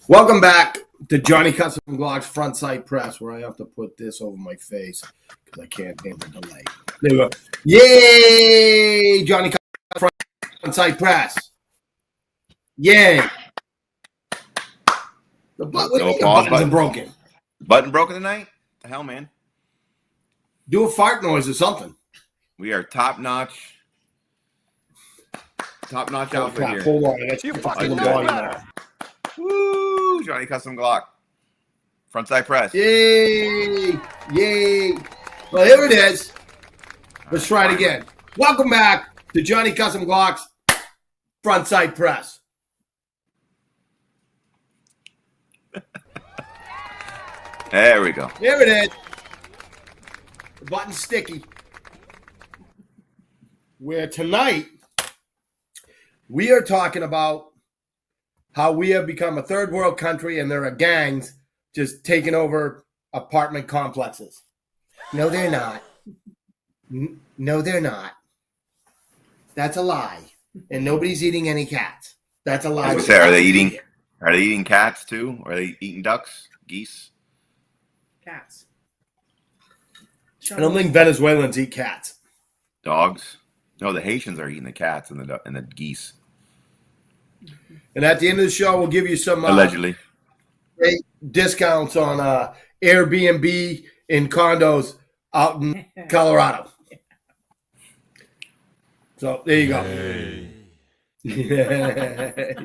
Welcome back to Johnny Custom Glock's Front Sight Press, where I have to put this over my face because I can't handle the delay. There we go. Yay! Johnny Custom Front Sight Press. Yay! The buttons are broken. Button broken tonight? The hell, man. Do a fart noise or something. We are top notch. Top notch outfit here. Hold on, I got you fucking volume now. Woo! Johnny Custom Glock. Front side press. Yay! Yay! Well, here it is. Let's try it again. Welcome back to Johnny Custom Glock's Front Side Press. There we go. Here it is. The button's sticky. Where tonight we are talking about how we have become a third world country and there are gangs just taking over apartment complexes. No, they're not. No, they're not. That's a lie. And nobody's eating any cats. That's a lie. I was gonna say, are they eating cats too? Or are they eating ducks, geese? Cats. I don't think Venezuelans eat cats. Dogs? No, the Haitians are eating the cats and the geese. And at the end of the show, we'll give you some allegedly discounts on Airbnb and condos out in Colorado. So there you go. Hey.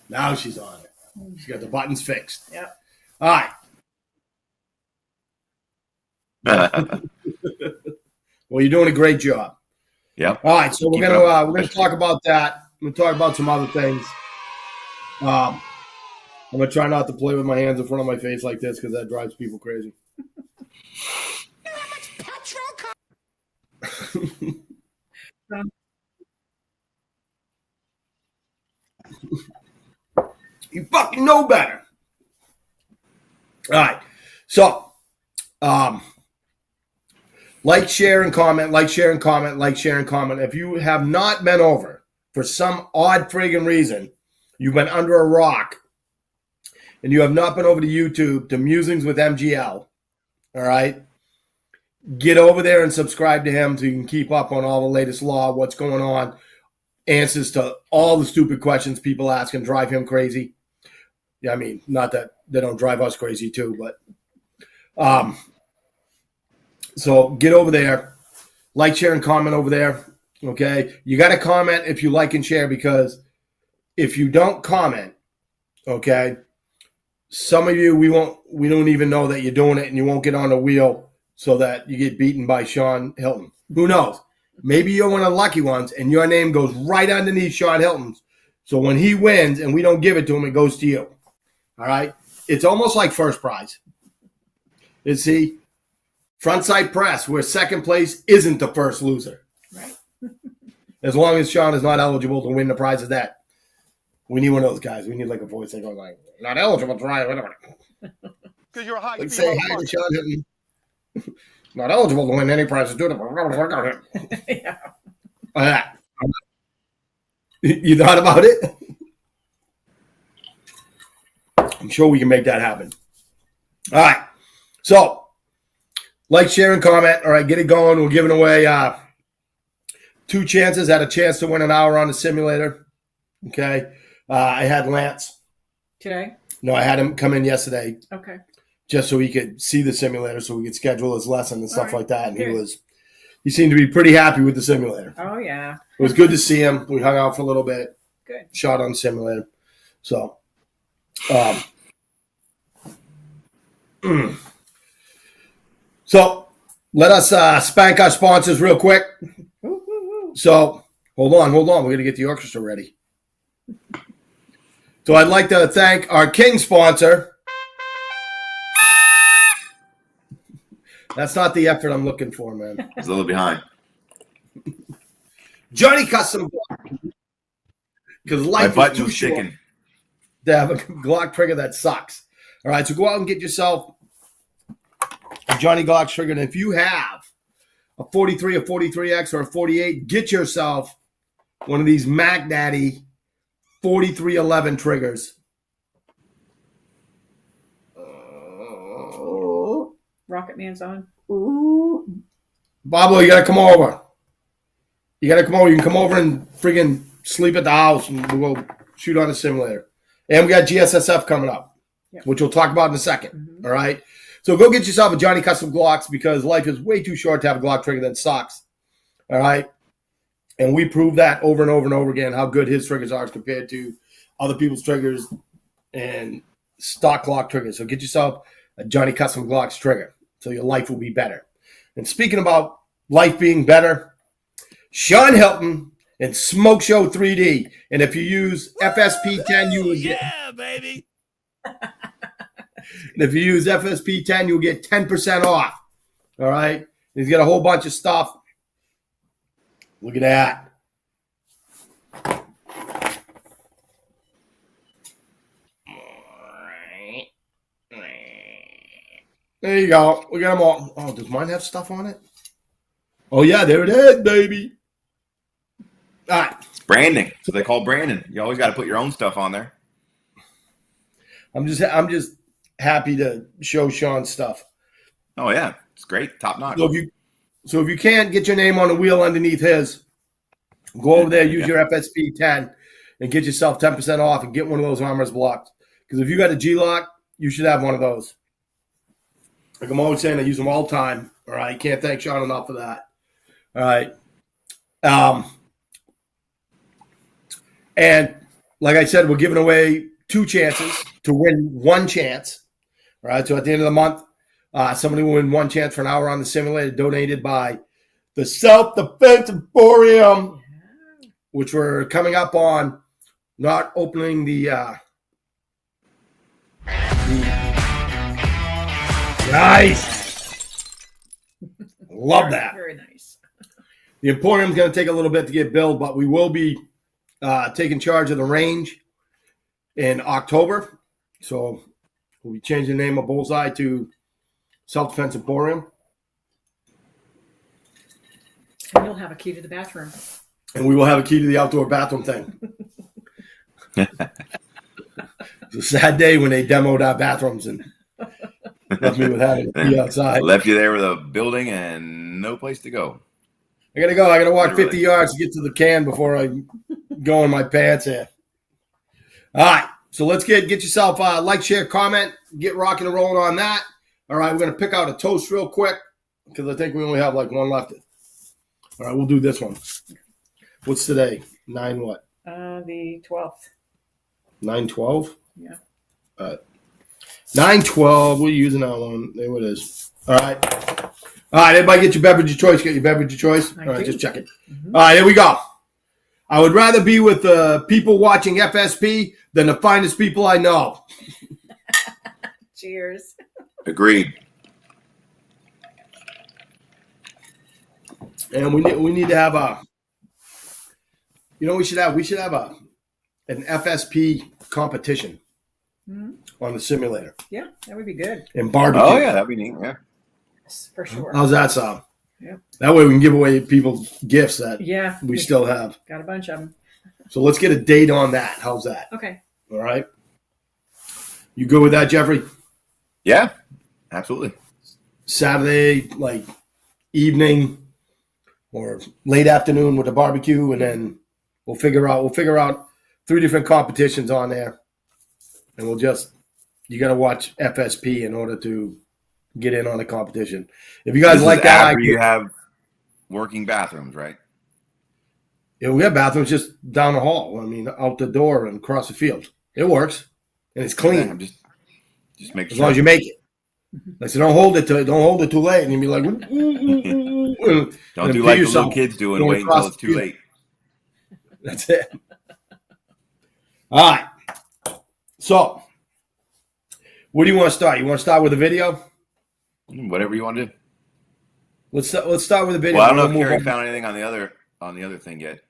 Now she's on it. She got the buttons fixed. Yep. All right. Well, you're doing a great job. Yep. All right, so we're gonna talk about that. We're gonna talk about some other things. I'm gonna try not to play with my hands in front of my face like this because that drives people crazy. You fucking know better. All right, so like, share, and comment. Like, share, and comment. Like, share, and comment. If you have not been over for some odd friggin' reason, you've been under a rock, and you have not been over to YouTube to Musings with MGL, all right? Get over there and subscribe to him so you can keep up on all the latest law, what's going on, answers to all the stupid questions people ask and drive him crazy. Yeah, I mean, not that they don't drive us crazy too, but so get over there, like, share, and comment over there. Okay, you got to comment if you like and share, because if you don't comment, okay, some of you we don't even know that you're doing it, and you won't get on the wheel so that you get beaten by Sean Hilton. Who knows? Maybe you're one of the lucky ones, and your name goes right underneath Sean Hilton's. So when he wins and we don't give it to him, it goes to you. All right, it's almost like first prize. You see. Front side press, where second place isn't the first loser. Right. As long as Sean is not eligible to win the prize of that. We need one of those guys. We need like a voice that goes like, not eligible to try, whatever. Because you're high. Like say hi to Sean Hilton. Not eligible to win any prizes. Do it. Yeah. You thought about it? I'm sure we can make that happen. All right. So, like, share, and comment. All right, get it going. We're giving away 2 chances at a chance to win an hour on the simulator. Okay. I had Lance. Today? No, I had him come in yesterday. Okay. Just so he could see the simulator, so we could schedule his lesson and stuff like that. And Good. he seemed to be pretty happy with the simulator. Oh, yeah. It was good to see him. We hung out for a little bit. Good. Shot on the simulator. So, So let us spank our sponsors real quick. So hold on. We're going to get the orchestra ready. So I'd like to thank our King sponsor. That's not the effort I'm looking for, man. It's a little behind. Johnny Custom Glock. Because life is too short to have a Glock trigger that sucks. All right, so go out and get yourself a Johnny Glock trigger. And if you have a 43, a 43X, or a 48, get yourself one of these Mac Daddy 4311 triggers. Rocket Man's on. Ooh. Pablo, you gotta come over. You gotta come over. You can come over and friggin' sleep at the house, and we'll go shoot on the simulator. And we got GSSF coming up, which we'll talk about in a second. Mm-hmm. All right. So go get yourself a Johnny Custom Glocks because life is way too short to have a Glock trigger that sucks. All right. And we prove that over and over and over again how good his triggers are compared to other people's triggers and stock Glock triggers. So get yourself a Johnny Custom Glocks trigger so your life will be better. And speaking about life being better, Sean Hilton and Smoke Show 3D. And if you use FSP10, you will get. Yeah, baby. And if you use FSP10, you'll get 10% off. All right. He's got a whole bunch of stuff. Look at that. There you go. We got them all. Oh, does mine have stuff on it? Oh, yeah, there it is, baby. All right. It's branding. So they call branding. You always got to put your own stuff on there. I'm just happy to show Sean's stuff. Oh yeah, it's great, top notch. So if you can't get your name on the wheel underneath his, go over there, use your FSP 10, and get yourself 10% off and get one of those armors blocks. Because if you got a G-Lock, you should have one of those. Like I'm always saying, I use them all the time. All right, can't thank Sean enough for that. All right. And like I said, we're giving away 2 chances to win 1 chance. All right, so at the end of the month, somebody will win 1 chance for an hour on the simulator donated by the Self-Defense Emporium, which we're coming up on not opening the nice. Love that. Very nice. The Emporium's going to take a little bit to get built, but we will be taking charge of the range in October. So we'll be changing the name of Bullseye to Self-Defense Emporium. And you'll have a key to the bathroom. And we will have a key to the outdoor bathroom thing. It's a sad day when they demoed our bathrooms and left me with having a key outside. Left you there with a building and no place to go. I got to go. I got to walk Literally. 50 yards to get to the can before I go in my pants here. All right. So let's get yourself a like, share, comment, get rocking and rolling on that. All right. We're going to pick out a toast real quick because I think we only have like one left. All right. We'll do this one. What's today? 9 what? The 12th. 9/12? Yeah. 9/12. We're using that one. There it is. All right. All right. Everybody get your beverage of choice. Get your beverage of choice. All right. Just check it. Mm-hmm. All right. Here we go. I would rather be with the people watching FSP than the finest people I know. Cheers. Agreed. And we need to have a, you know, we should have an FSP competition on the simulator Yeah, that would be good. and barbecue. Oh yeah, that'd be neat. Yeah. Yes, for sure. How's that sound? Yeah. That way we can give away people gifts that Yeah. we still have. Got a bunch of them. So let's get a date on that. How's that? Okay. All right. You good with that, Jeffrey? Yeah, absolutely. Saturday, like evening or late afternoon with the barbecue, and then we'll figure out 3 different competitions on there, and you got to watch FSP in order to get in on the competition. If you guys This like is that, after you have working bathrooms, right? yeah, we have bathrooms just down the hall. I mean, out the door and across the field. It works, and it's clean. Yeah, I'm just make As sure. long as you make it. Like, so don't hold it too late, and you'll be like, Don't do like the little kids do and going wait until across it's the too field. late. That's it. All right. So, where do you want to start? You want to start with a video? Whatever you want to do. Let's start with a video. Well, I don't know We'll if move Carrie on. found anything on the other thing yet.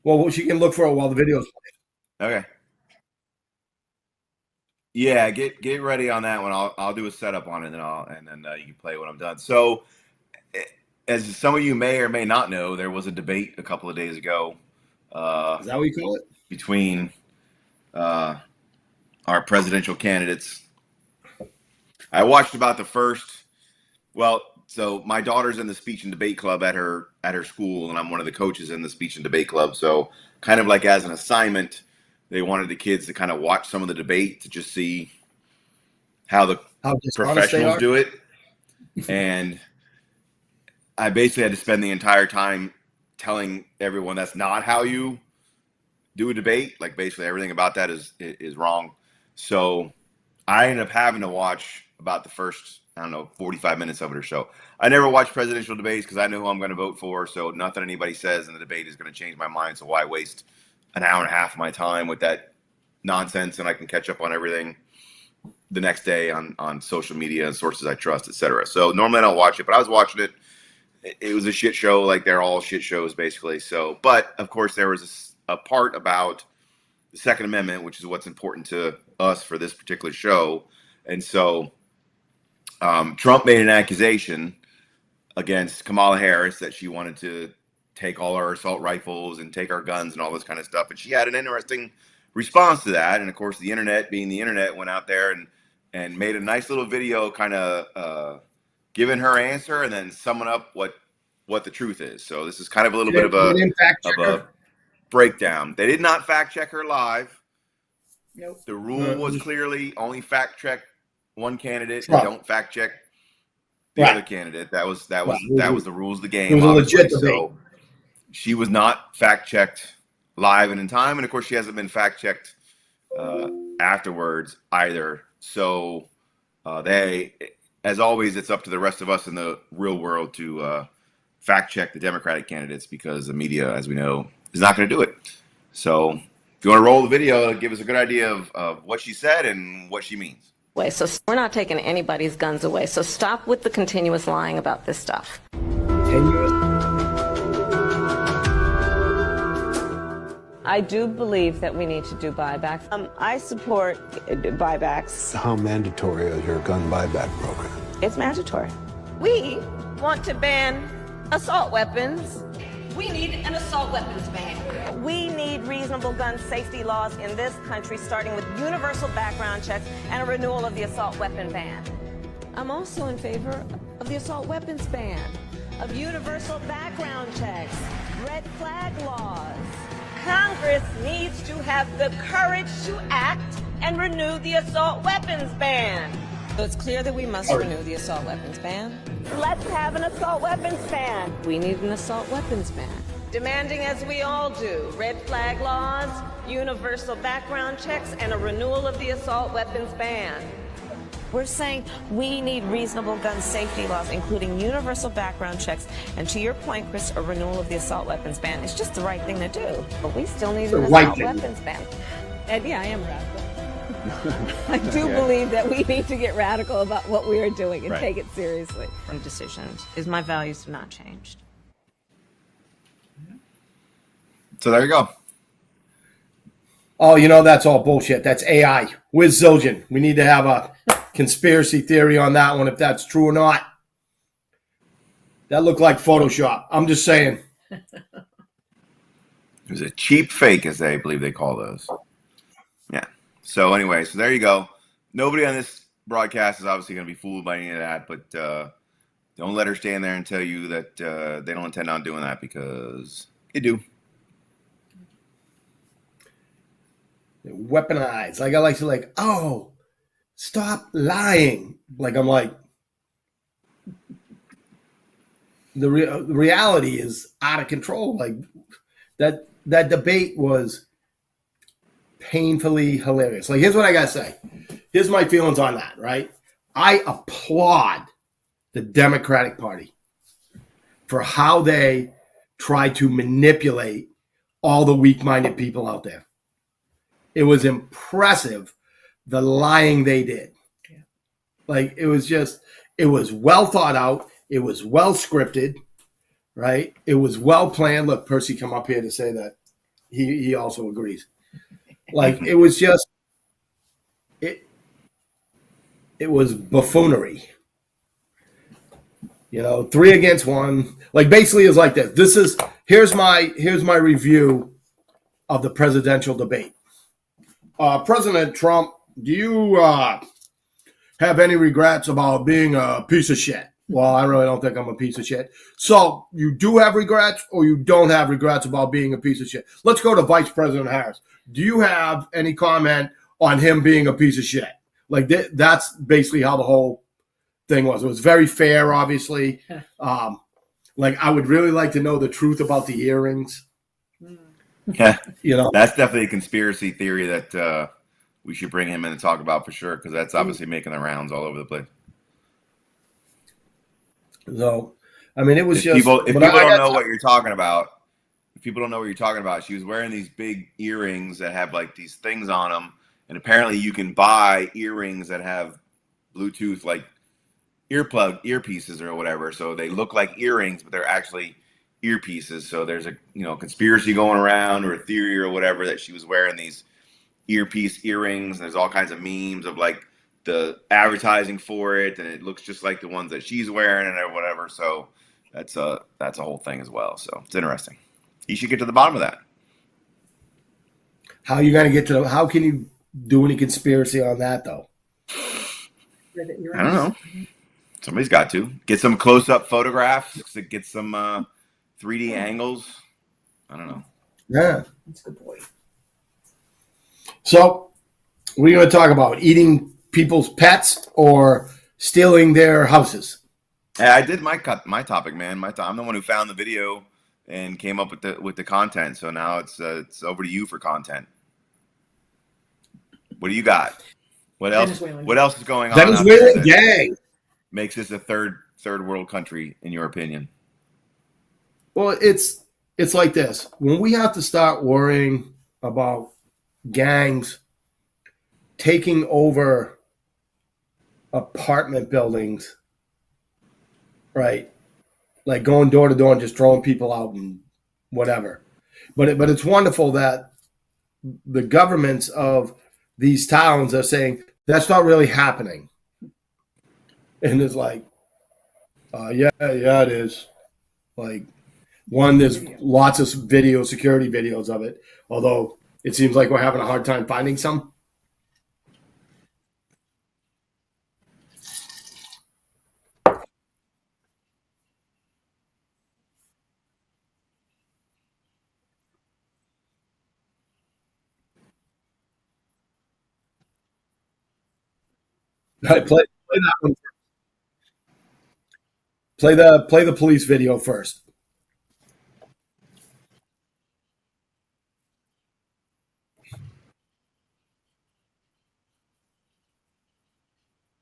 Well, she can look for it while the video's playing. Okay. Yeah, get ready on that one. I'll do a setup on it, and then you can play when I'm done. So, as some of you may or may not know, there was a debate a couple of days ago Is that what you call it? between our presidential candidates, I watched about the first. Well, so my daughter's in the speech and debate club at her school, and I'm one of the coaches in the speech and debate club. So kind of like as an assignment, they wanted the kids to kind of watch some of the debate to just see how the professionals do it. And I basically had to spend the entire time telling everyone that's not how you do a debate. Like basically everything about that is wrong. So I ended up having to watch about the first, 45 minutes of it or so. I never watch presidential debates because I know who I'm going to vote for. So nothing anybody says in the debate is going to change my mind. So why waste an hour and a half of my time with that nonsense? And I can catch up on everything the next day on social media and sources I trust, etc. So normally I don't watch it, but I was watching it. It was a shit show, like they're all shit shows basically. So, but of course there was a part about the Second Amendment, which is what's important to us for this particular show. And so Trump made an accusation against Kamala Harris that she wanted to take all our assault rifles and take our guns and all this kind of stuff. And she had an interesting response to that. And of course, the internet, being the internet, went out there and made a nice little video kind of giving her answer and then summing up what the truth is. So this is kind of a little bit of a breakdown. They did not fact check her live. Nope. The rule was clearly only fact check one candidate. Trump. Don't fact check the other candidate. That was the rules of the game. It was a legit debate. So she was not fact checked live and in time, and of course she hasn't been fact checked afterwards either. So they, as always, it's up to the rest of us in the real world to fact check the Democratic candidates because the media, as we know, is not going to do it. So if you want to roll the video, give us a good idea of what she said and what she means. So we're not taking anybody's guns away. So stop with the continuous lying about this stuff. I do believe that we need to do buybacks. I support buybacks. How mandatory is your gun buyback program? It's mandatory. We want to ban assault weapons. We need an assault weapons ban. We need reasonable gun safety laws in this country, starting with universal background checks and a renewal of the assault weapon ban. I'm also in favor of the assault weapons ban, of universal background checks, red flag laws. Congress needs to have the courage to act and renew the assault weapons ban. So it's clear that we must renew the assault weapons ban. Let's have an assault weapons ban. We need an assault weapons ban. Demanding, as we all do, red flag laws, universal background checks, and a renewal of the assault weapons ban. We're saying we need reasonable gun safety laws, including universal background checks, and to your point, Chris, a renewal of the assault weapons ban. It's just the right thing to do. But we still need an assault weapons ban. And yeah, I am radical. I do believe that we need to get radical about what we are doing and take it seriously. Decisions is my values have not changed. So there you go. Oh, that's all bullshit. That's AI. Where's Zildjian? We need to have a conspiracy theory on that one, if that's true or not. That looked like Photoshop. I'm just saying. It was a cheap fake, as they believe they call those. Yeah. So anyway, so there you go. Nobody on this broadcast is obviously going to be fooled by any of that, but don't let her stand there and tell you that they don't intend on doing that, because they do. Weaponized. Like I like to oh, stop lying. I'm like, the reality is out of control. Like that debate was painfully hilarious. Like, here's what I gotta say. Here's my feelings on that, right? I applaud the Democratic Party for how they try to manipulate all the weak-minded people out there. It was impressive, the lying they did. Yeah. Like, it was well thought out. It was well scripted, right? It was well planned. Look, Percy come up here to say that he also agrees. Like, it was just, it was buffoonery. 3 against 1. Like, basically it's like this. Here's my review of the presidential debate. President Trump, do have any regrets about being a piece of shit. Well, I really don't think I'm a piece of shit. So you do have regrets or you don't have regrets about being a piece of shit. Let's go to Vice President Harris. Do you have any comment on him being a piece of shit? Like that's basically how the whole thing was. It was very fair, obviously. Like I would really like to know the truth about the earrings. Yeah, You know, that's definitely a conspiracy theory that we should bring him in and talk about for sure, because that's obviously making the rounds all over the place. so I mean, it was If just people but don't know what you're talking about, if people don't know what you're talking about, she was wearing these big earrings that have like these things on them, and apparently you can buy earrings that have Bluetooth like earpieces or whatever, so they look like earrings, but they're actually earpieces. So there's a conspiracy going around or a theory or whatever that she was wearing these earrings. There's all kinds of memes of like the advertising for it, and it looks just like the ones that she's wearing and whatever. So that's a whole thing as well. So it's interesting. You should get to the bottom of that. how you gonna get to the, how can you do any conspiracy on that though? I don't know. Somebody's got to get some close-up photographs to get some 3D angles. I don't know. Yeah. That's a good point. So we're going to talk about eating people's pets or stealing their houses. Hey, I did my topic, man. I'm the one who found the video and came up with the content. So now it's over to you for content. What do you got? What else? Venezuelan. What else is going on? out there Venezuelan that gang. makes this a third world country, in your opinion? Well, it's like this. When we have to start worrying about gangs taking over apartment buildings, right? Like going door to door and just throwing people out and whatever. But it's wonderful that the governments of these towns are saying that's not really happening. And it's like, yeah, it is. Like, one, there's lots of security videos of it, although it seems like we're having a hard time finding some. Play that one. Play the police video first.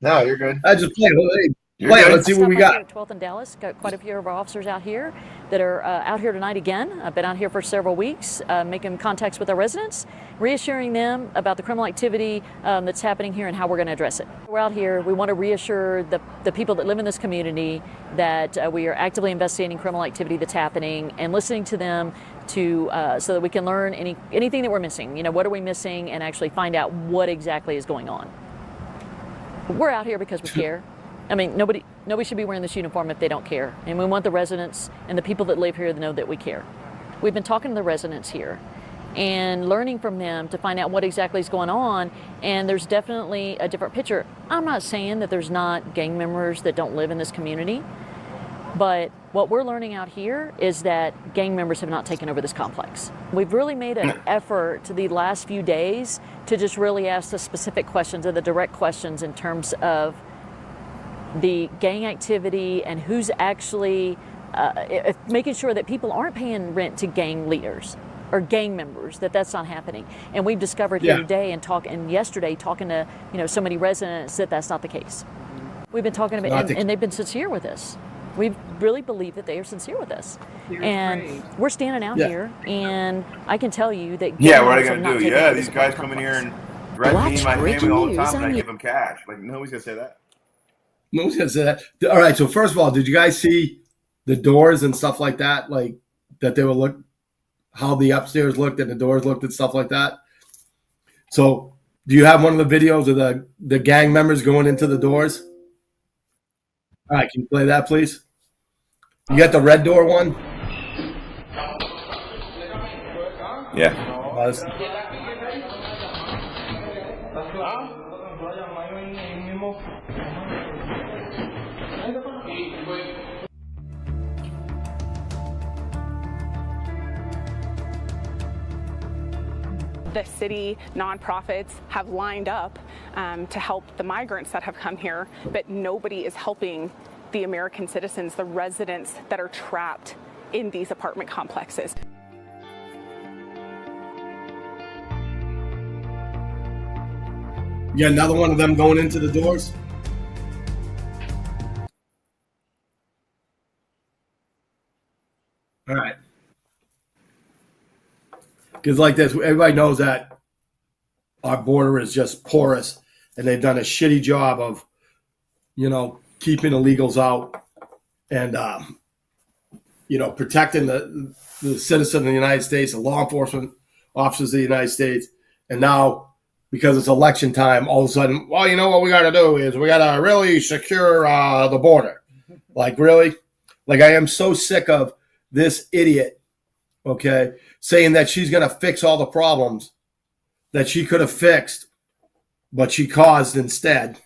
No, you're good. I just play it. You're Play it. good. Let's see what we got. 12th and Dallas, got quite a few of our officers out here that are out here tonight again. I've been out here for several weeks, making contacts with our residents, reassuring them about the criminal activity that's happening here and how we're going to address it. We're out here, we want to reassure the people that live in this community that we are actively investigating criminal activity that's happening and listening to them to so that we can learn anything that we're missing. What are we missing, and actually find out what exactly is going on. We're out here because we care. I mean, nobody should be wearing this uniform if they don't care. And we want the residents and the people that live here to know that we care. We've been talking to the residents here and learning from them to find out what exactly is going on. And there's definitely a different picture. I'm not saying that there's not gang members that don't live in this community, but what we're learning out here is that gang members have not taken over this complex. We've really made an effort to the last few days to just really ask the specific questions and the direct questions in terms of the gang activity and who's actually making sure that people aren't paying rent to gang leaders or gang members, that's not happening. And we've discovered here today and yesterday talking to so many residents that that's not the case. We've been talking about and they've been sincere with us. We really believe that they are sincere with us. We're standing out here, and I can tell you that what are they going to do? Yeah, these guys come in here and threaten me and my family all the time, and I give them cash. Like, nobody's going to say that. Nobody's going to say that. All right, so first of all, did you guys see the doors and stuff like that? Like, that they would look, how the upstairs looked and the doors looked and stuff like that? So, do you have one of the videos of the gang members going into the doors? All right, can you play that, please? You got the red door one? Yeah. The city nonprofits have lined up to help the migrants that have come here, but nobody is helping the American citizens, the residents that are trapped in these apartment complexes. You got another one of them going into the doors? All right. Because like this, everybody knows that our border is just porous, and they've done a shitty job of, keeping illegals out and, protecting the citizen of the United States, the law enforcement officers of the United States. And now, because it's election time, all of a sudden, well, you know what we got to do is we got to really secure the border. Like, really? Like, I am so sick of this idiot, saying that she's going to fix all the problems that she could have fixed, but she caused instead,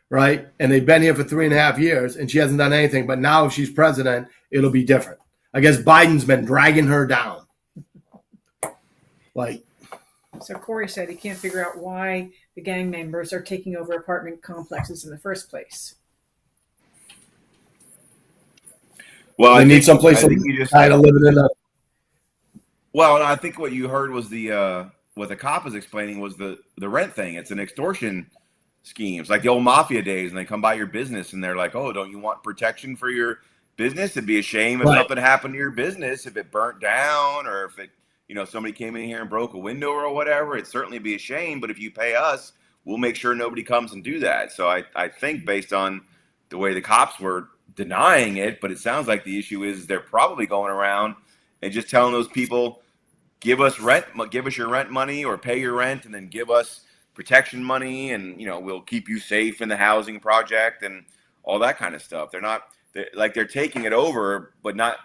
right? And they've been here for 3.5 years, and she hasn't done anything. But now if she's president, it'll be different. I guess Biden's been dragging her down. So Corey said he can't figure out why the gang members are taking over apartment complexes in the first place. Well, They need someplace to live in a. Well, I think what you heard was what the cop was explaining was the rent thing. It's an extortion scheme. It's like the old mafia days, and they come by your business and they're like, "Oh, don't you want protection for your business? It'd be a shame if something happened to your business, if it burnt down, or if somebody came in here and broke a window or whatever. It'd certainly be a shame. But if you pay us, we'll make sure nobody comes and do that." So I think based on the way the cops were denying it, but it sounds like the issue is they're probably going around and just telling those people, give us your rent money, or pay your rent, and then give us protection money, and we'll keep you safe in the housing project and all that kind of stuff. They're taking it over, but not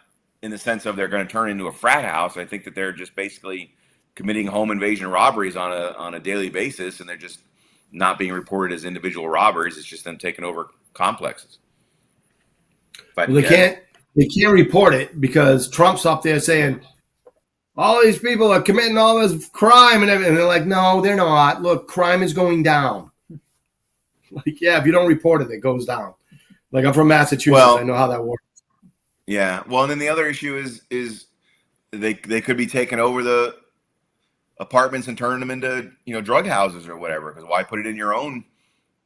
in the sense of they're going to turn into a frat house. I think that they're just basically committing home invasion robberies on a daily basis, and they're just not being reported as individual robberies. It's just them taking over complexes. But Well, they can't report it because Trump's up there saying all these people are committing all this crime and everything. And they're like, no, they're not. Look, crime is going down. Like, yeah, if you don't report it, it goes down. Like, I'm from Massachusetts. I know how that works. Yeah. Well, and then the other issue is they could be taking over the apartments and turning them into, drug houses or whatever. Because why put it in your own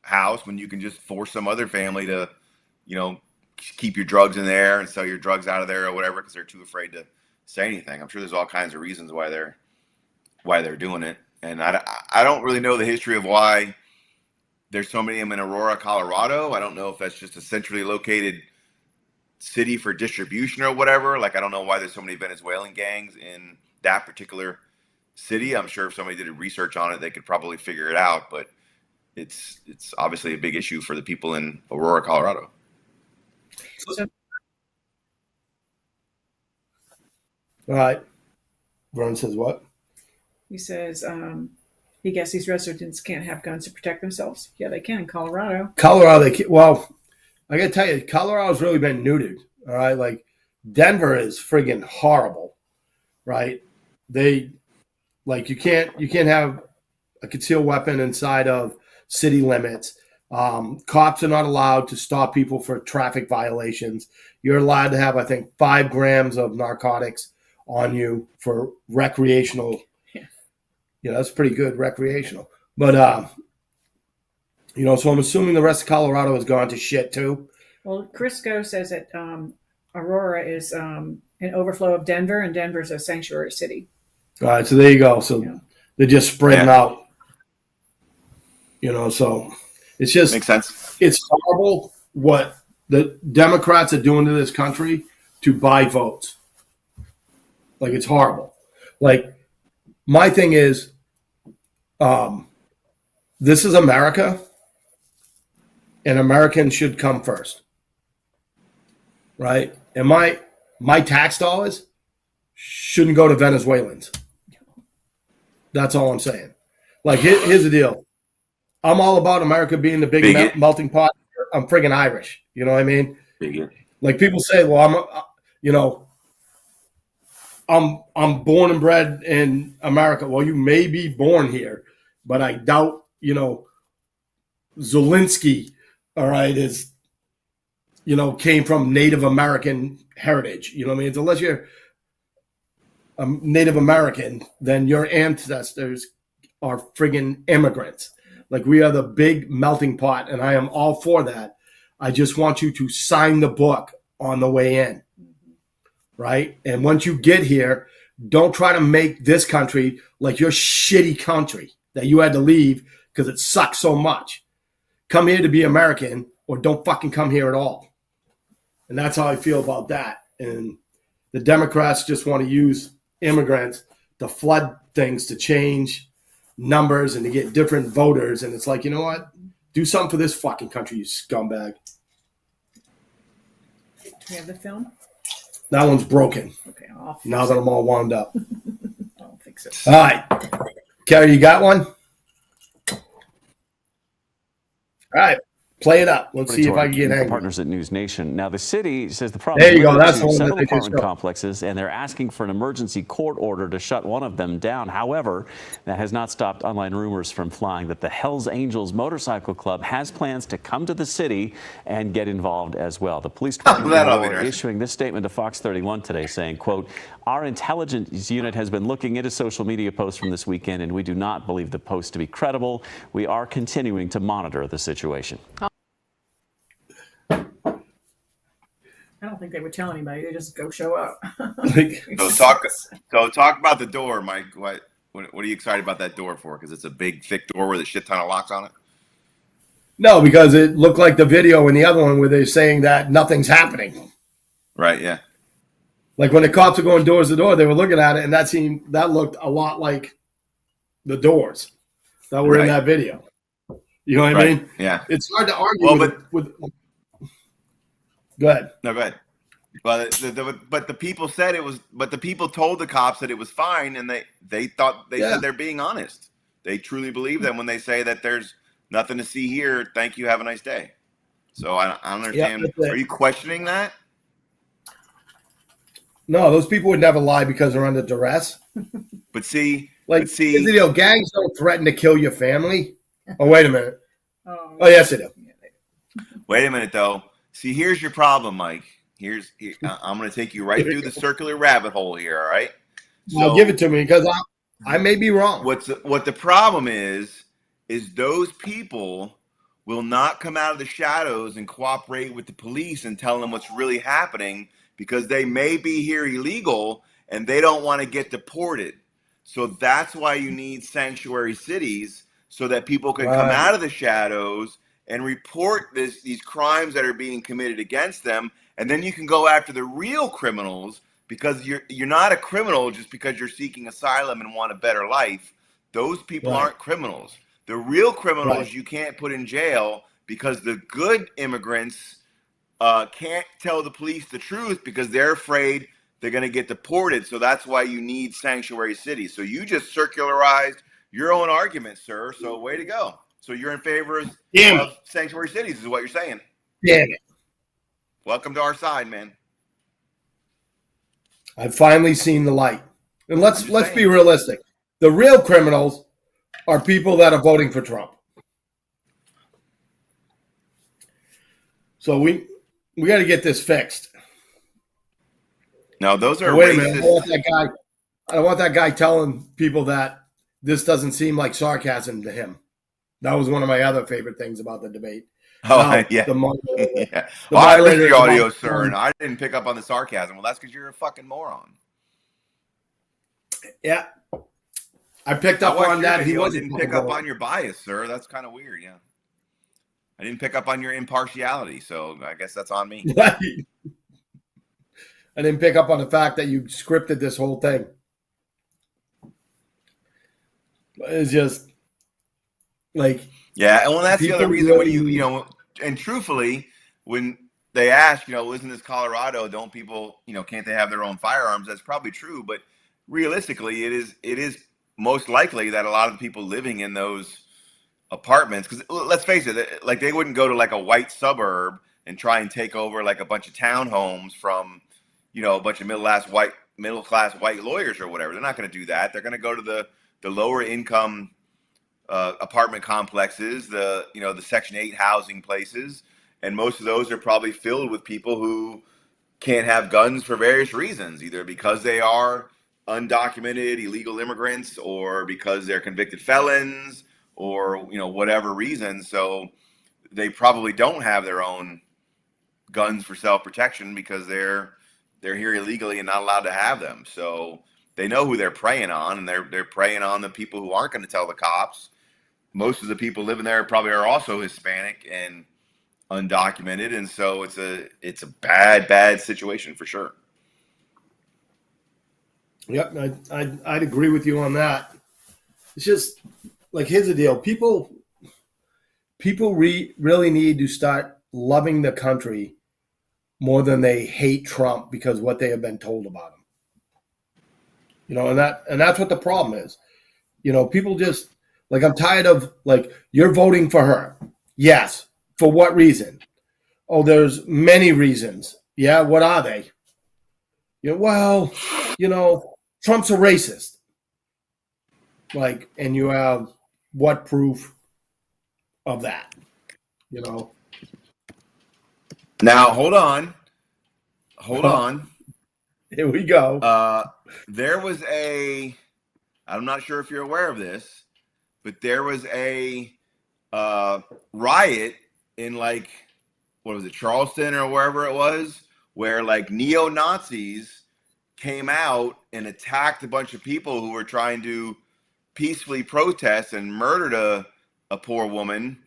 house when you can just force some other family to, keep your drugs in there and sell your drugs out of there or whatever, because they're too afraid to say anything. I'm sure there's all kinds of reasons why they're doing it. And I don't really know the history of why there's so many of them in Aurora, Colorado. I don't know if that's just a centrally located city for distribution or whatever. Like, I don't know why there's so many Venezuelan gangs in that particular city. I'm sure if somebody did research on it, they could probably figure it out. But it's obviously a big issue for the people in Aurora, Colorado. So, All right. Vern says what? he says he guess these residents can't have guns to protect themselves. Yeah, they can in Colorado. Colorado, well, I got to tell you, Colorado's really been neutered. All right. Like, Denver is friggin' horrible, right? You can't have a concealed weapon inside of city limits. Cops are not allowed to stop people for traffic violations. You're allowed to have, I think, 5 grams of narcotics on you for recreational. Yeah, that's pretty good, recreational. But, so I'm assuming the rest of Colorado has gone to shit too. Well, Crisco says that Aurora is an overflow of Denver, and Denver's a sanctuary city. All right, so there you go. So they're just spreading out. So it's just makes sense. It's horrible what the Democrats are doing to this country to buy votes. Like, it's horrible. Like, my thing is, this is America, and Americans should come first, right? And my tax dollars shouldn't go to Venezuelans. That's all I'm saying. Like, here's the deal. I'm all about America being the big Bigot. melting pot. I'm friggin' Irish. You know what I mean? Bigot. Like people say, well, I'm born and bred in America. Well, you may be born here, but I doubt, Zelensky, all right, came from Native American heritage. You know what I mean? Unless you're a Native American, then your ancestors are friggin' immigrants. Like we are the big melting pot, and I am all for that. I just want you to sign the book on the way in, right? And once you get here, don't try to make this country like your shitty country that you had to leave because it sucks so much. Come here to be American, or don't fucking come here at all. And that's how I feel about that. And the Democrats just want to use immigrants to flood things, to change numbers and to get different voters. And it's like, you know what? Do something for this fucking country, you scumbag. Do we have the film? That one's broken. Okay, I'll fix Now that I'm all wound up. I'll fix it. All right. Carrie, you got one? All right. Play it up. Let's see if I can get angry. Partners at News Nation. Now, the city says the problem There you go. is That's the one several that they just apartment showed. complexes, and they're asking for an emergency court order to shut one of them down. However, that has not stopped online rumors from flying that the Hells Angels Motorcycle Club has plans to come to the city and get involved as well. The police department are issuing this statement to Fox 31 today saying, quote, "Our intelligence unit has been looking into social media posts from this weekend, and we do not believe the posts to be credible. We are continuing to monitor the situation." I don't think they would tell anybody. They just go show up. So talk about the door, Mike. What are you excited about that door for? Because it's a big, thick door with a shit ton of locks on it. No, because it looked like the video in the other one where they're saying that nothing's happening. Right. Yeah. Like when the cops are going doors to door, they were looking at it, and that looked a lot like the doors that were in that video. You know what I mean? Yeah. It's hard to argue with. Go ahead. No, go ahead. Well, but the people said it was. But the people told the cops that it was fine, and they thought said they're being honest. They truly believe them when they say that there's nothing to see here. Thank you. Have a nice day. So I don't understand. Are you questioning that? No, those people would never lie because they're under duress. But see, gangs don't threaten to kill your family. Oh, wait a minute. Oh, yes, they do. Wait a minute, though. See, here's your problem, Mike. I'm going to take you right through the circular rabbit hole here. All right. So give it to me because I may be wrong. What the problem is those people will not come out of the shadows and cooperate with the police and tell them what's really happening because they may be here illegal and they don't want to get deported. So that's why you need sanctuary cities so that people can come out of the shadows and report these crimes that are being committed against them. And then you can go after the real criminals because you're not a criminal just because you're seeking asylum and want a better life. Those people aren't criminals. The real criminals you can't put in jail because the good immigrants can't tell the police the truth because they're afraid they're going to get deported. So that's why you need sanctuary cities. So you just circularized your own argument, sir. So way to go. So you're in favor of sanctuary cities is what you're saying. Damn it. Welcome to our side, man. I've finally seen the light. And let's be realistic. The real criminals are people that are voting for Trump. So we got to get this fixed. No, those are wait racist. a minute. I don't want that guy telling people that this doesn't seem like sarcasm to him. That was one of my other favorite things about the debate. Oh, yeah. I listened to your audio, sir, and I didn't pick up on the sarcasm. Well, that's because you're a fucking moron. Yeah. I picked up on that. He didn't pick up on your bias, sir. That's kind of weird, yeah. I didn't pick up on your impartiality, so I guess that's on me. I didn't pick up on the fact that you scripted this whole thing. It's just like... Yeah, and well, that's the other reason when you and truthfully, when they ask, isn't this Colorado? Don't people, can't they have their own firearms? That's probably true, but realistically, it is most likely that a lot of the people living in those apartments, because let's face it, like they wouldn't go to like a white suburb and try and take over like a bunch of townhomes from, a bunch of middle class white lawyers or whatever. They're not going to do that. They're going to go to the lower income apartment complexes, the Section 8 housing places, and most of those are probably filled with people who can't have guns for various reasons, either because they are undocumented illegal immigrants or because they're convicted felons or whatever reason. So they probably don't have their own guns for self-protection because they're here illegally and not allowed to have them. So they know who they're preying on, and they're preying on the people who aren't going to tell the cops. Most of the people living there probably are also Hispanic and undocumented, and so it's a bad situation for sure. Yep, I'd agree with you on that. It's just like, here's the deal: people really need to start loving the country more than they hate Trump because what they have been told about him. And that's what the problem is. People just like, I'm tired of like, you're voting for her. Yes. For what reason? Oh, there's many reasons. Yeah, what are they? Trump's a racist. Like, and you have what proof of that? Now, hold on. Here we go. There was I'm not sure if you're aware of this, but there was a riot in what was it, Charleston or wherever it was, where like neo-Nazis came out and attacked a bunch of people who were trying to peacefully protest and murdered a poor woman.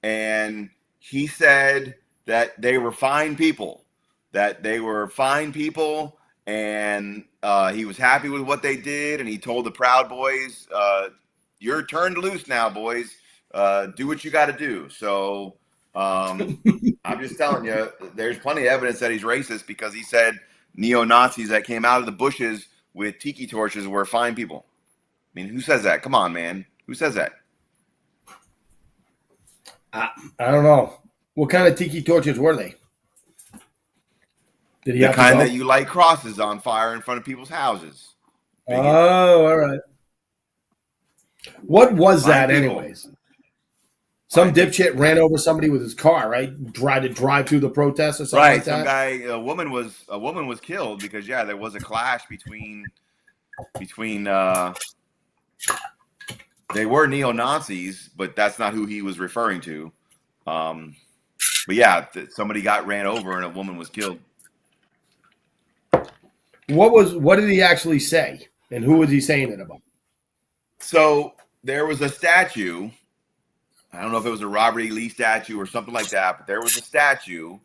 And he said that they were fine people, and he was happy with what they did. And he told the Proud Boys, you're turned loose now, boys. Do what you got to do. So I'm just telling you, there's plenty of evidence that he's racist because he said neo-Nazis that came out of the bushes with tiki torches were fine people. I mean, who says that? Come on, man. Who says that? I don't know. What kind of tiki torches were they? Did he The have kind to that you light crosses on fire in front of people's houses. Oh, all right. What was that, anyways? Some dipshit ran over somebody with his car, right? Tried to drive through the protest or something like that. Some guy, a woman was killed because there was a clash between. They were neo-Nazis, but that's not who he was referring to. But yeah, somebody got ran over and a woman was killed. What did he actually say, and who was he saying it about? So there was a statue. I don't know if it was a Robert E. Lee statue or something like that, but there was a statue,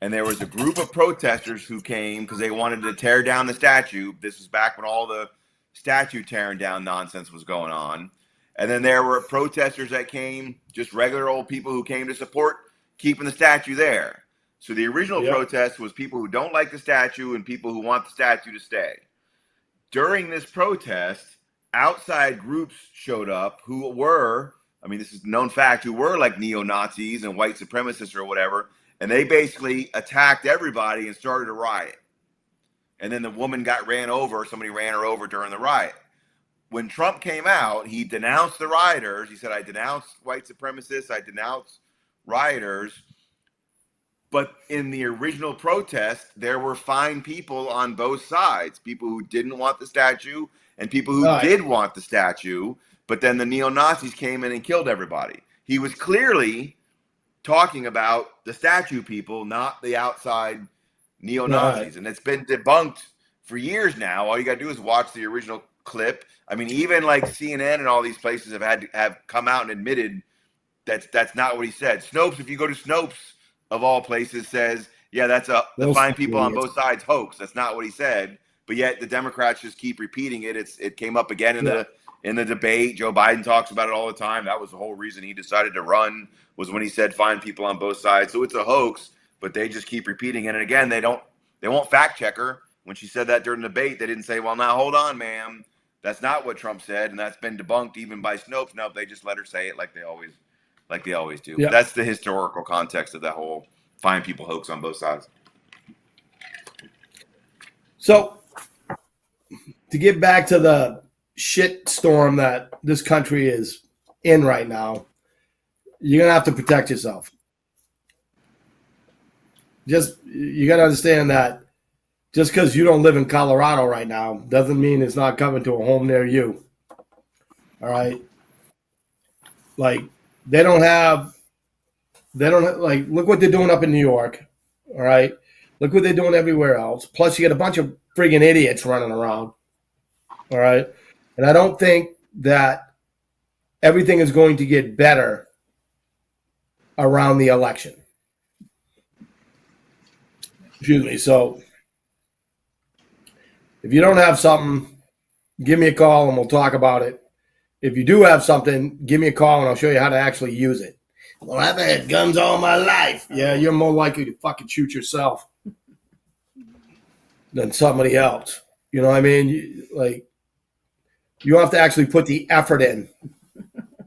and there was a group of protesters who came because they wanted to tear down the statue. This was back when all the statue tearing down nonsense was going on. And then there were protesters that came, just regular old people who came to support keeping the statue there. So the original protest was people who don't like the statue and people who want the statue to stay. During this protest, outside groups showed up who were, this is a known fact, who were like neo-Nazis and white supremacists or whatever, and they basically attacked everybody and started a riot. And then the woman got ran over, somebody ran her over during the riot. When Trump came out, he denounced the rioters. He said, I denounce white supremacists, I denounce rioters. But in the original protest, there were fine people on both sides, people who didn't want the statue and people who did want the statue. But then the neo-Nazis came in and killed everybody. He was clearly talking about the statue people, not the outside neo-Nazis. And it's been debunked for years now. All you got to do is watch the original clip. Even like CNN and all these places have come out and admitted that's not what he said. Snopes, if you go to Snopes, of all places, says, that's the fine people on both sides hoax. That's not what he said. But yet the Democrats just keep repeating it. It came up again in the debate. Joe Biden talks about it all the time. That was the whole reason he decided to run, was when he said fine people on both sides. So it's a hoax, but they just keep repeating it. And again, they won't fact check her. When she said that during the debate, they didn't say, well, now hold on, ma'am. That's not what Trump said, and that's been debunked even by Snopes. No, they just let her say it like they always like they always do. Yeah. That's the historical context of that whole fine people hoax on both sides. So, to get back to the shit storm that this country is in right now, you're gonna have to protect yourself. You gotta understand that just because you don't live in Colorado right now doesn't mean it's not coming to a home near you. All right, like they don't have like, look what they're doing up in New York. All right, look what they're doing everywhere else. Plus, you get a bunch of friggin' idiots running around. All right, and I don't think that everything is going to get better around the election. Excuse me. So, if you don't have something, give me a call and we'll talk about it. If you do have something, give me a call and I'll show you how to actually use it. Well, I've had guns all my life. Yeah, you're more likely to fucking shoot yourself than somebody else. You know what I mean? You have to actually put the effort in.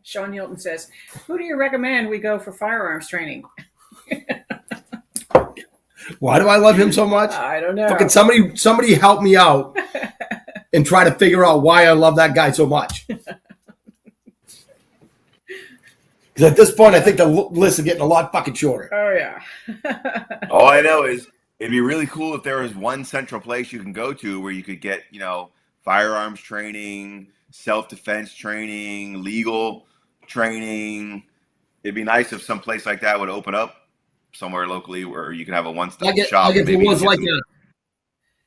Sean Hilton says, "Who do you recommend we go for firearms training?" Why do I love him so much? I don't know. Fucking somebody help me out and try to figure out why I love that guy so much. Because at this point, I think the list is getting a lot fucking shorter. Oh, yeah. All I know is it'd be really cool if there was one central place you can go to where you could get, firearms training, self-defense training, legal training. It'd be nice if some place like that would open up somewhere locally where you can have a one-stop shop. Like if it was like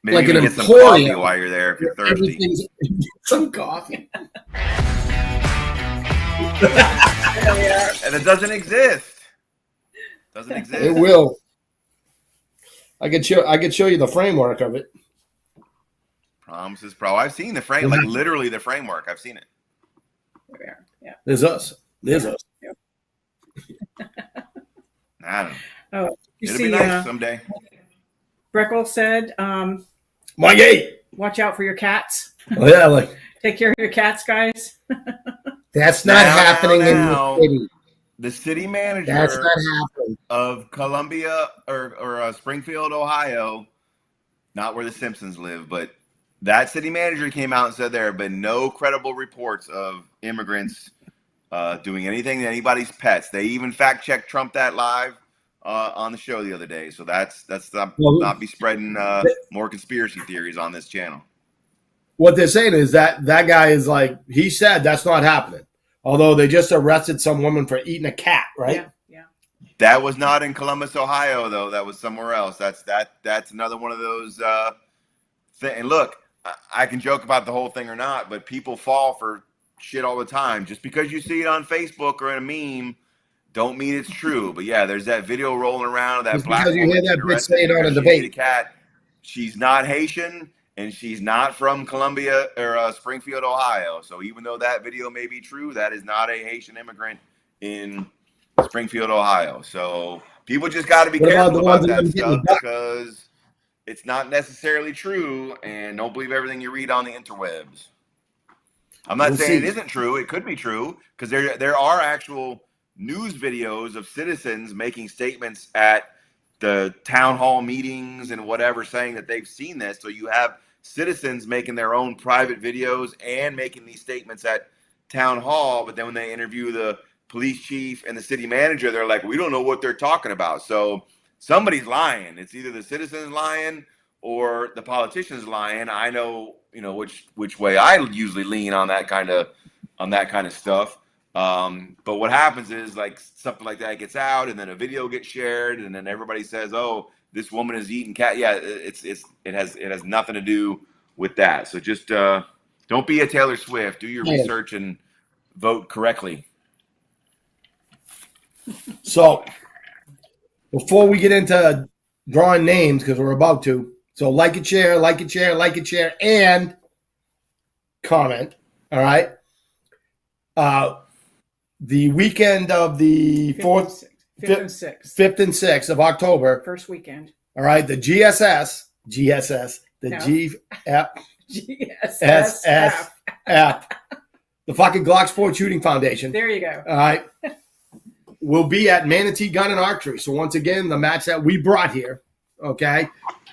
maybe an get some coffee emporium while you're there if you're thirsty. Some coffee. And it doesn't exist. It will. I could show you the framework of it. Promises Pro. I've seen the frame, like literally the framework. I've seen it. Yeah. There's us. Yep. I don't know. Oh, It'll be nice someday. Breckle said, Mikey, watch out for your cats. Oh, yeah, Take care of your cats, guys. That's not happening in the city. The city manager That's not happening. Of Columbia or Springfield, Ohio, not where the Simpsons live, but that city manager came out and said there have been no credible reports of immigrants doing anything to anybody's pets. They even fact-checked Trump that live on the show the other day. So that's not be spreading more conspiracy theories on this channel. What they're saying is that guy is he said that's not happening. Although they just arrested some woman for eating a cat, right? Yeah. That was not in Columbus, Ohio, though. That was somewhere else. That's another one of those and look, I can joke about the whole thing or not, but people fall for shit all the time. Just because you see it on Facebook or in a meme, don't mean it's true. But yeah, there's that video rolling around of that Just black because you woman hear that bitch say it on a because she debate. ate a cat. She's not Haitian. And she's not from Columbia or Springfield, Ohio. So even though that video may be true, that is not a Haitian immigrant in Springfield, Ohio. So people just got to be careful about that stuff because it's not necessarily true. And don't believe everything you read on the interwebs. I'm not saying it isn't true. It could be true because there are actual news videos of citizens making statements at the town hall meetings and whatever saying that they've seen this. So you have citizens making their own private videos and making these statements at town hall, but then when they interview the police chief and the city manager, they're like, we don't know what they're talking about. So somebody's lying. It's either the citizens lying or the politicians lying. I know, which way I usually lean on that kind of stuff. But what happens is something like that gets out and then a video gets shared and then everybody says, oh, this woman is eating cat. Yeah, it has nothing to do with that. So just don't be a Taylor Swift. Do your research and vote correctly. So before we get into drawing names, because we're about to, so like and share, and comment. All right. The weekend of the 5th and 6th of October. First weekend. All right. The GSS, the GSSF, the fucking Glock Sport Shooting Foundation. There you go. All right. will be at Manatee Gun and Archery. So once again, the match that we brought here, okay,